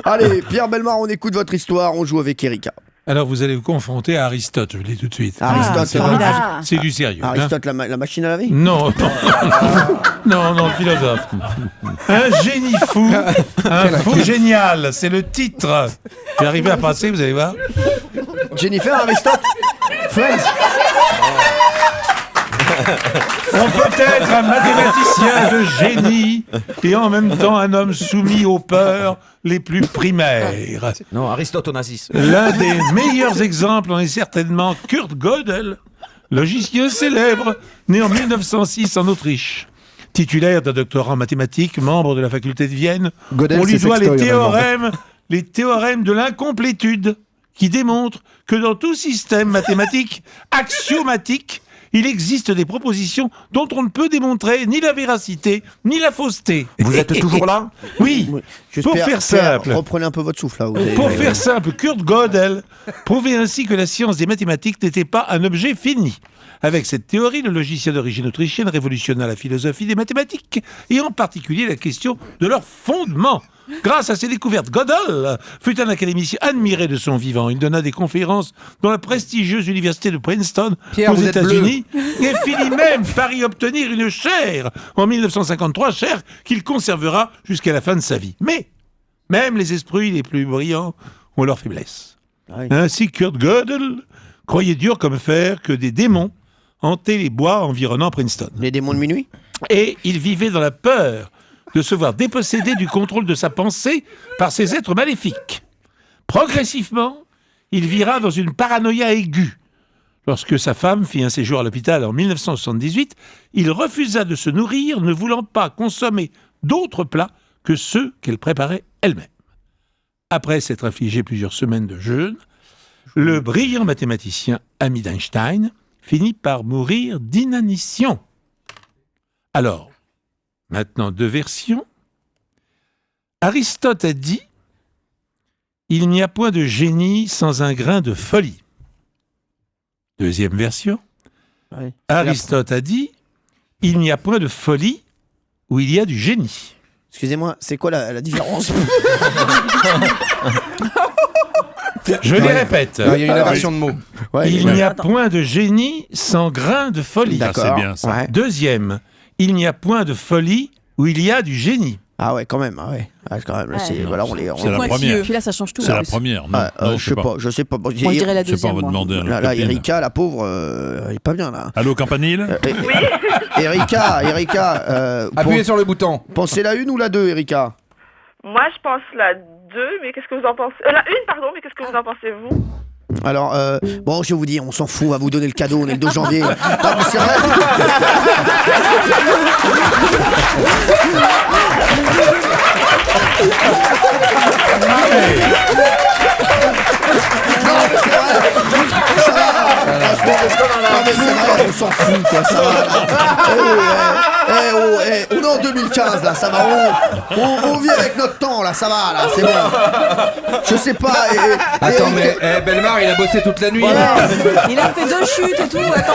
Allez, Pierre Bellemare, on écoute votre histoire, on joue avec Erika. Alors, vous allez vous confronter à Aristote, je le dis tout de suite. Aristote, c'est formidable. C'est du sérieux. Aristote, la machine à laver? Non, non, philosophe. Un génie fou, un fou génial, c'est le titre. J'ai arrivé à passer, vous allez voir. Jennifer, Aristote, Friends. On peut être un mathématicien de génie et en même temps un homme soumis aux peurs les plus primaires. Non, Aristote au nazisme. L'un des meilleurs exemples en est certainement Kurt Gödel, logicien célèbre, né en 1906 en Autriche. Titulaire d'un doctorat en mathématiques, membre de la faculté de Vienne, Gödel, on lui c'est doit sextoy, les théorèmes de l'incomplétude qui démontrent que dans tout système mathématique axiomatique, il existe des propositions dont on ne peut démontrer ni la véracité, ni la fausseté. Vous êtes toujours là? Oui, Juste pour Pierre, faire simple. reprenez un peu votre souffle là. Pour faire simple, Kurt Gödel prouvait ainsi que la science des mathématiques n'était pas un objet fini. Avec cette théorie, le logicien d'origine autrichienne révolutionna la philosophie des mathématiques, et en particulier la question de leur fondement. Grâce à ses découvertes, Gödel fut un académicien admiré de son vivant. Il donna des conférences dans la prestigieuse université de Princeton, aux États-Unis, et finit même par y obtenir une chaire en 1953, chaire qu'il conservera jusqu'à la fin de sa vie. Mais même les esprits les plus brillants ont leurs faiblesses. Oui. Ainsi, Kurt Gödel croyait dur comme fer que des démons hantaient les bois environnant Princeton. Les démons de minuit? Et il vivait dans la peur de se voir dépossédé du contrôle de sa pensée par ces êtres maléfiques. Progressivement, il vira dans une paranoïa aiguë. Lorsque sa femme fit un séjour à l'hôpital en 1978, il refusa de se nourrir, ne voulant pas consommer d'autres plats que ceux qu'elle préparait elle-même. Après s'être infligé plusieurs semaines de jeûne, le brillant mathématicien ami d'Einstein finit par mourir d'inanition. Alors, maintenant, deux versions. Aristote a dit « Il n'y a point de génie sans un grain de folie ». Deuxième version. Oui. Aristote a dit « Il n'y a point de folie où il y a du génie ». Excusez-moi, c'est quoi la différence? Je les répète. Il y a une inversion de mots. Ouais, Il n'y a point de génie sans grain de folie. D'accord. c'est bien, ça. Ouais. Deuxième, il n'y a point de folie où il y a du génie. Ah ouais, quand même. Ah ouais. Ah, quand même. Là, Ouais. c'est voilà, on les. C'est la Pointilleux. première. Puis là, ça change tout. C'est en la plus. première. Non, non, je sais pas. Je sais pas. Bon, Moi, je dirais la Je sais pas, deuxième. on va moi. demander à notre Là, copine. Erika, la pauvre, elle est pas bien là. Allô, Campanile? Erika, Appuyez sur le bouton. pensez la une ou la deux, Erika? Moi, je pense la 2, mais qu'est-ce que vous en pensez? La 1, pardon, mais qu'est-ce que vous en pensez, vous? Alors, bon, je vais vous dire, on s'en fout, on va vous donner le cadeau, on est le 2 janvier. Non, mais c'est vrai. Non, mais c'est vrai. Ça va. Franchement, non, mais c'est vrai, on s'en fout, quoi, ça va. On est en 2015, là, ça va. On vit avec notre temps, là, ça va, là, c'est bon. Je sais pas. Attends, mais Bellemare, il a bossé toute la nuit. Voilà. Il a fait 2 chutes et tout. Attends.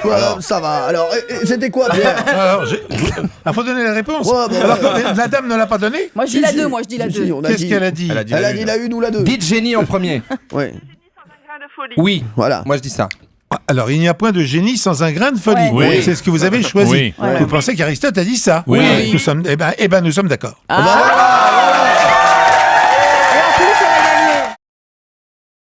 Voilà, ça va. Alors, c'était quoi, Pierre? Alors, il faut donner la réponse. Ouais, bah, Alors, ouais. la dame ne l'a pas donnée. Moi, je dis la 2. Moi, je dis la 2. Qu'est-ce qu'elle a dit? Elle a dit Elle la a dit une. la une ou la deux? Dites génie en premier. Ouais, Sans un grain de folie. Oui, voilà. moi je dis ça. Alors, il n'y a point de génie sans un grain de folie. Ouais. Oui. C'est ce que vous avez choisi. Oui. Ouais. Vous pensez qu'Aristote a dit ça? Oui. Nous sommes, nous sommes d'accord. Ah bah voilà.